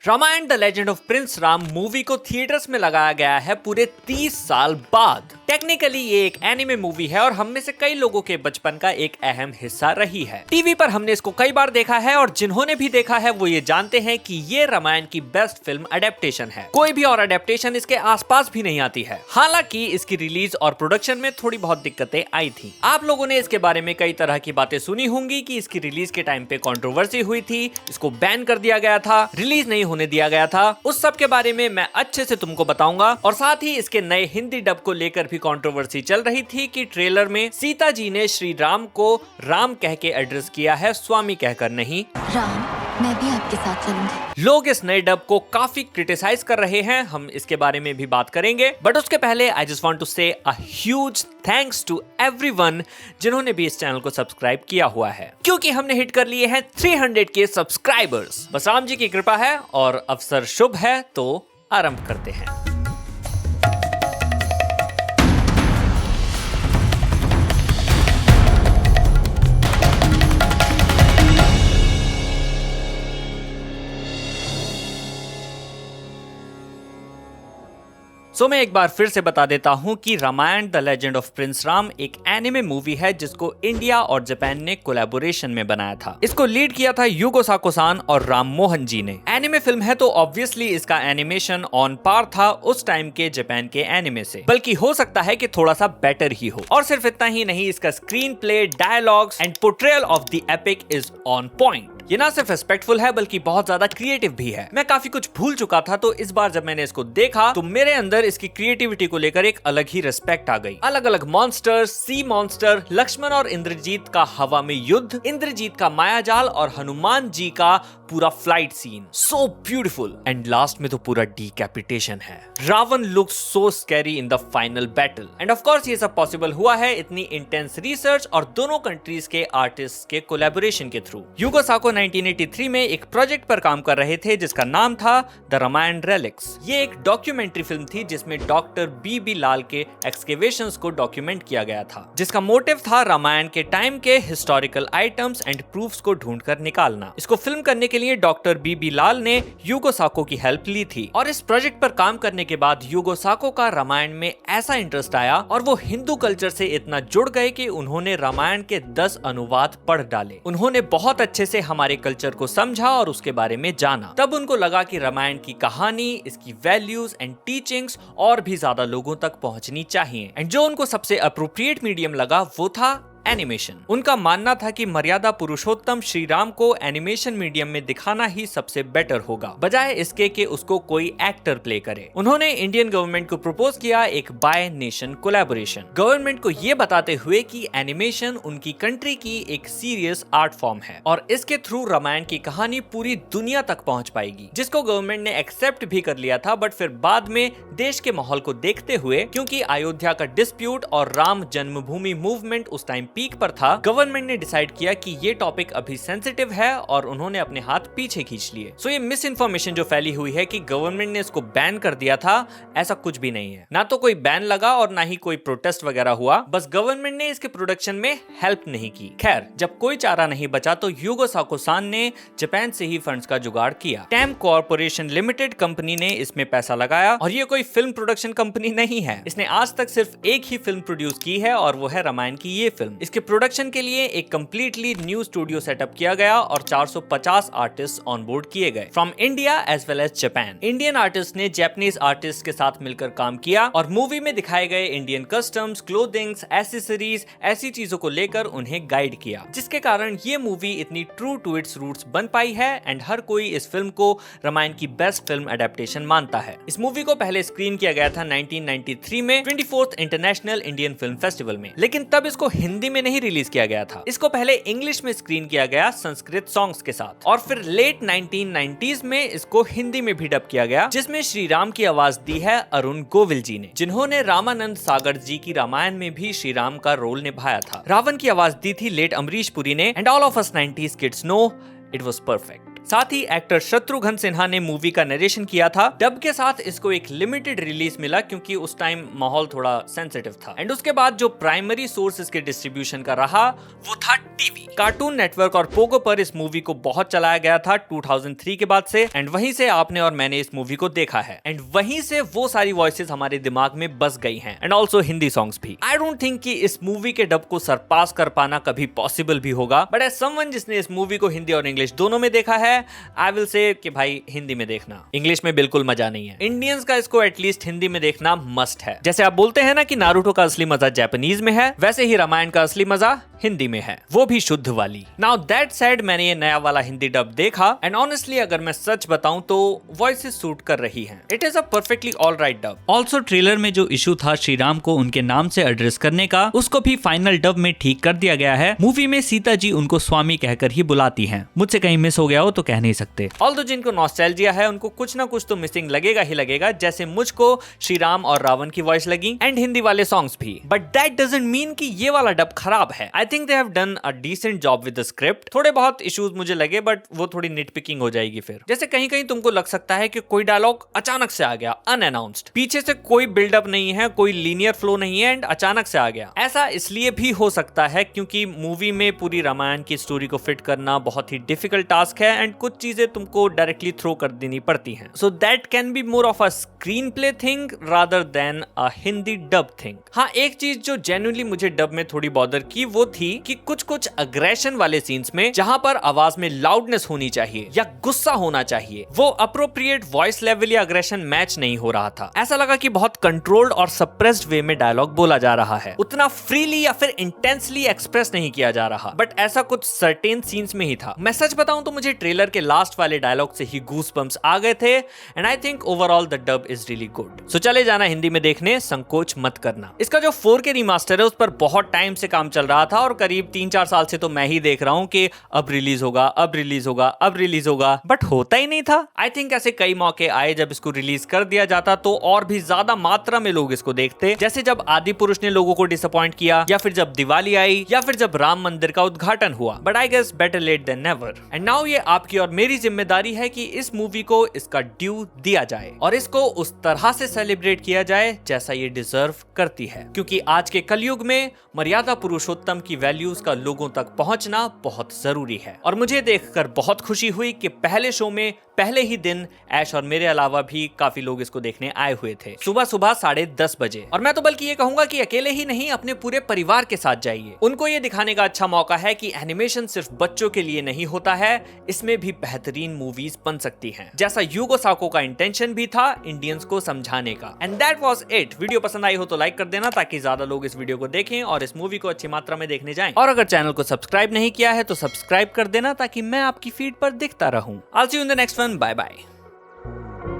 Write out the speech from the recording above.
Ramayan the legend of prince Ram movie को theatres में लगाया गया है पूरे 30 साल बाद। टेक्निकली ये एक एनिमे मूवी है और हम में से कई लोगों के बचपन का एक अहम हिस्सा रही है। टीवी पर हमने इसको कई बार देखा है और जिन्होंने भी देखा है वो ये जानते हैं कि ये रामायण की बेस्ट फिल्म अडेप्टेशन है। कोई भी और अडेप्टेशन इसके आसपास भी नहीं आती है। हालांकि इसकी रिलीज और प्रोडक्शन में थोड़ी बहुत दिक्कतें आई थी। आप लोगों ने इसके बारे में कई तरह की बातें सुनी होंगी कि इसकी रिलीज के टाइम पे कंट्रोवर्सी हुई थी, इसको बैन कर दिया गया था, रिलीज नहीं होने दिया गया था। उस सब के बारे में मैं अच्छे से तुमको बताऊंगा और साथ ही इसके नए हिंदी डब को लेकर भी कंट्रोवर्सी चल रही थी कि ट्रेलर में सीता जी ने श्री राम को राम कह के एड्रेस किया है, स्वामी कहकर नहीं। राम, मैं भी आपके साथ चलूंगी। लोग इस नए डब को काफी क्रिटिसाइज कर रहे हैं, हम इसके बारे में भी बात करेंगे। बट उसके पहले I just want to say a huge thanks to everyone जिन्होंने भी इस चैनल को सब्सक्राइब किया हुआ है, क्योंकि हमने हिट कर लिए हैं 300 के सब्सक्राइबर्स। बस राम जी की कृपा है और अवसर शुभ है, तो आरंभ करते हैं। मैं एक बार फिर से बता देता हूं कि Ramayana the legend of prince Ram एक एनिमे मूवी है जिसको इंडिया और जापान ने कोलैबोरेशन में बनाया था। इसको लीड किया था युगो साको-सान और राम मोहन जी ने। एनिमे फिल्म है तो ऑब्वियसली इसका एनिमेशन ऑन पार था उस टाइम के जापान के एनिमे से, बल्कि हो सकता है कि थोड़ा सा बेटर ही हो। और सिर्फ इतना ही नहीं, इसका screen play, dialogues and portrayal of the epic is on point. ये ना सिर्फ रिस्पेक्टफुल है बल्कि बहुत ज्यादा क्रिएटिव भी है। मैं काफी कुछ भूल चुका था, तो इस बार जब मैंने इसको देखा तो मेरे अंदर इसकी क्रिएटिविटी को लेकर एक अलग ही रिस्पेक्ट आ गई। अलग अलग मॉन्स्टर्स, सी मॉन्स्टर, लक्ष्मण और इंद्रजीत का हवा में युद्ध, इंद्रजीत का मायाजाल और हनुमान जी का पूरा flight scene, so beautiful. And last में तो पूरा डिकैपिटेशन है। Ravan looks so scary in the final battle. And of course ये सब पॉसिबल हुआ है इतनी इंटेंस रिसर्च और दोनों कंट्रीज के आर्टिस्ट के कोलैबोरेशन के थ्रू। युगो साको 1983 में एक प्रोजेक्ट पर काम कर रहे थे जिसका नाम था द रामायण रेलिक्स। ये एक डॉक्यूमेंट्री फिल्म थी जिसमें डॉक्टर बी लाल के एक्सकेवेशंस को डॉक्यूमेंट किया गया था, जिसका मोटिव था रामायण के टाइम के हिस्टोरिकल आइटम्स एंड प्रूफ्स को ढूंढकर निकालना। इसको फिल्म करने के लिए डॉक्टर बी लाल ने युगो साको की हेल्प ली थी और इस प्रोजेक्ट पर काम करने के बाद युगो साको का रामायण में ऐसा इंटरेस्ट आया और वो हिंदू कल्चर से इतना जुड़ गए कि उन्होंने रामायण के 10 अनुवाद पढ़ डाले। उन्होंने बहुत अच्छे से हमारे कल्चर को समझा और उसके बारे में जाना। तब उनको लगा कि रामायण की कहानी, इसकी वैल्यूज एंड टीचिंग्स और भी ज्यादा लोगों तक पहुंचनी चाहिए। एंड जो उनको सबसे अप्रोप्रिएट मीडियम लगा वो था एनिमेशन। उनका मानना था कि मर्यादा पुरुषोत्तम श्री राम को एनिमेशन मीडियम में दिखाना ही सबसे बेटर होगा, बजाय इसके कि उसको कोई एक्टर प्ले करे। उन्होंने इंडियन गवर्नमेंट को प्रपोज किया एक बाय नेशन कोलैबोरेशन, गवर्नमेंट को ये बताते हुए कि एनिमेशन उनकी कंट्री की एक सीरियस आर्ट फॉर्म है और इसके थ्रू रामायण की कहानी पूरी दुनिया तक पहुंच पाएगी, जिसको गवर्नमेंट ने एक्सेप्ट भी कर लिया था। बट फिर बाद में देश के माहौल को देखते हुए, क्योंकि अयोध्या का डिस्प्यूट और राम जन्मभूमि मूवमेंट उस टाइम पीक पर था, गवर्नमेंट ने डिसाइड किया कि ये टॉपिक अभी सेंसिटिव है और उन्होंने अपने हाथ पीछे खींच लिए। सो ये मिस इन्फॉर्मेशन जो फैली हुई है कि गवर्नमेंट ने इसको बैन कर दिया था, ऐसा कुछ भी नहीं है। ना तो कोई बैन लगा और ना ही कोई प्रोटेस्ट वगैरह हुआ, बस गवर्नमेंट ने इसके प्रोडक्शन में हेल्प नहीं की। खैर, जब कोई चारा नहीं बचा तो युगो साको-सान ने जापान से ही फंड्स का जुगाड़ किया। टैम कॉर्पोरेशन लिमिटेड कंपनी ने इसमें पैसा लगाया और ये कोई फिल्म प्रोडक्शन कंपनी नहीं है। इसने आज तक सिर्फ एक ही फिल्म प्रोड्यूस की है और वो है रामायण की ये फिल्म। इसके प्रोडक्शन के लिए एक कंप्लीटली न्यू स्टूडियो सेटअप किया गया और 450 आर्टिस्ट ऑन बोर्ड किए गए from India as well as Japan. Indian artist ने जापानीज आर्टिस्ट के साथ मिलकर काम किया और मूवी में दिखाए गए इंडियन कस्टम्स, क्लोथिंग्स, एसेसरीज, ऐसी चीजों को लेकर उन्हें गाइड किया, जिसके कारण ये मूवी इतनी ट्रू टू इट्स रूट्स बन पाई है एंड हर कोई इस फिल्म को रामायण की बेस्ट फिल्म एडेप्टेशन मानता है। इस मूवी को पहले स्क्रीन किया गया था 1993 में 24th international Indian film festival में, लेकिन तब इसको हिंदी में नहीं रिलीज किया गया था। इसको पहले इंग्लिश में स्क्रीन किया गया संस्कृत सॉन्ग्स के साथ और फिर लेट 1990s में इसको हिंदी में भी डब किया गया, जिसमें श्री राम की आवाज दी है अरुण गोविल जी ने, जिन्होंने रामानंद सागर जी की रामायण में भी श्री राम का रोल निभाया था। रावण की आवाज दी थी लेट अमरीश पुरी ने and all of us 90s kids know it was perfect. साथ ही एक्टर शत्रुघ्न सिन्हा ने मूवी का नरेशन किया था। डब के साथ इसको एक लिमिटेड रिलीज मिला क्योंकि उस टाइम माहौल थोड़ा सेंसिटिव था। एंड उसके बाद जो प्राइमरी सोर्स इसके डिस्ट्रीब्यूशन का रहा वो था टीवी। कार्टून नेटवर्क और पोगो पर इस मूवी को बहुत चलाया गया था 2003 के बाद से। एंड वहीं से आपने और मैंने इस मूवी को देखा है एंड वहीं से वो सारी वॉइसेस हमारे दिमाग में बस गई हैं। एंड ऑल्सो हिंदी सॉन्ग्स भी। आई डोंट थिंक कि इस मूवी के डब को सरपास कर पाना कभी पॉसिबल भी होगा, बट एज समवन जिसने इस मूवी को हिंदी और इंग्लिश दोनों में देखा है, आई विल से कि भाई हिंदी में देखना, इंग्लिश में बिल्कुल मजा नहीं है। इंडियंस का इसको एटलीस्ट हिंदी में देखना मस्ट है। जैसे आप बोलते हैं ना कि नारुतो का असली मजा जापानीज में है, वैसे ही रामायण का असली मजा हिंदी में है, वो भी शुद्ध वाली। नाउ दैट सेड मैंने ये नया वाला हिंदी डब देखा एंड ऑनेस्टली अगर मैं सच बताऊं तो वॉइसेस सूट कर रही हैं। It is a perfectly all right dub. Also trailer में जो इशू था श्री राम को उनके नाम से एड्रेस करने का, उसको भी फाइनल डब में ठीक कर दिया गया है। मूवी में सीता जी उनको स्वामी कहकर ही बुलाती हैं। मुझसे कहीं मिस हो गया हो तो कह नहीं सकते। ऑल्दो जिनको नॉस्टैल्जिया है उनको कुछ ना कुछ तो मिसिंग लगेगा ही लगेगा, जैसे मुझको श्री राम और रावण की वॉइस लगी एंड हिंदी वाले सॉन्ग्स भी। बट दैट डजंट मीन कि ये वाला डब खराब है। I think they have done a decent job with the script. थोड़े बहुत इश्यूज मुझे लगे बट वो थोड़ी निटपिकिंग हो जाएगी फिर। जैसे कहीं कहीं तुमको लग सकता है कि कोई डायलॉग अचानक से आ गया अनअनाउंस्ड, पीछे से कोई बिल्डअप नहीं है, कोई लीनियर फ्लो नहीं है एंड अचानक से आ गया। ऐसा इसलिए भी हो सकता है क्योंकि मूवी में पूरी रामायण की स्टोरी को फिट करना बहुत ही डिफिकल्ट टास्क है एंड कुछ चीजें तुमको डायरेक्टली थ्रो कर देनी पड़ती हैं। So that can be more of a screen play thing rather than a Hindi dub thing. हाँ, एक चीज जो जेन्युइनली मुझे डब में थोड़ी बॉदर की वो थी कि कुछ अग्रेशन वाले सीन्स में जहां पर आवाज में लाउडनेस होनी चाहिए या गुस्सा होना चाहिए, वो अप्रोप्रिएट वॉइस लेवल या अग्रेशन मैच नहीं हो रहा था। ऐसा लगा कि बहुत कंट्रोल्ड और सप्रेस्ड वे में डायलॉग बोला जा रहा है, उतना फ्रीली या फिर इंटेंसली एक्सप्रेस नहीं किया जा रहा। बट ऐसा कुछ सर्टेन सीन्स में ही था। मैं सच बताऊं तो मुझे ट्रेलर के लास्ट वाले डायलॉग से ही गूस बम्प्स आ गए थे and I think overall the dub is really good. So चले जाना हिंदी में देखने, संकोच मत करना। इसका जो 4K रिमास्टर है उस पर बहुत टाइम से काम चल रहा था और करीब 3-4 साल से तो मैं ही देख रहा हूं कि अब रिलीज होगा, अब रिलीज होगा, अब रिलीज होगा, बट होता ही नहीं था। आई थिंक ऐसे कई मौके आए जब इसको रिलीज कर दिया जाता तो और भी ज्यादा मात्रा में लोग इसको देखते, जैसे जब आदि पुरुष ने लोगों को डिसअपॉइंट किया, या फिर जब दिवाली आई, या फिर जब राम मंदिर का उद्घाटन हुआ। But I guess better late than never. And now ये आपकी और मेरी जिम्मेदारी है कि इस मूवी को इसका ड्यू दिया जाए और इसको उस तरह से सेलिब्रेट किया जाए जैसा ये डिजर्व करती है, क्योंकि आज के कलयुग में मर्यादा पुरुषोत्तम की वैल्यूज का लोगों तक पहुंचना बहुत जरूरी है। और मुझे देखकर बहुत खुशी हुई कि पहले शो में पहले ही दिन ऐश और मेरे अलावा भी काफी लोग इसको देखने आए हुए थे, सुबह 10:30 बजे। और मैं तो बल्कि ये कहूंगा कि अकेले ही नहीं, अपने पूरे परिवार के साथ जाइए। उनको ये दिखाने का अच्छा मौका है कि एनिमेशन सिर्फ बच्चों के लिए नहीं होता है, इसमें भी बेहतरीन मूवीज बन सकती हैं, जैसा यूगो साको का इंटेंशन भी था इंडियंस को समझाने का। And that was it. Video पसंद आई हो तो लाइक कर देना ताकि ज्यादा लोग इस वीडियो को देखें और इस मूवी को अच्छी मात्रा में देखने जाएं। और अगर चैनल को सब्सक्राइब नहीं किया है तो सब्सक्राइब कर देना ताकि मैं आपकी फीड पर दिखता रहूं। I'll see you in the next one. Bye bye.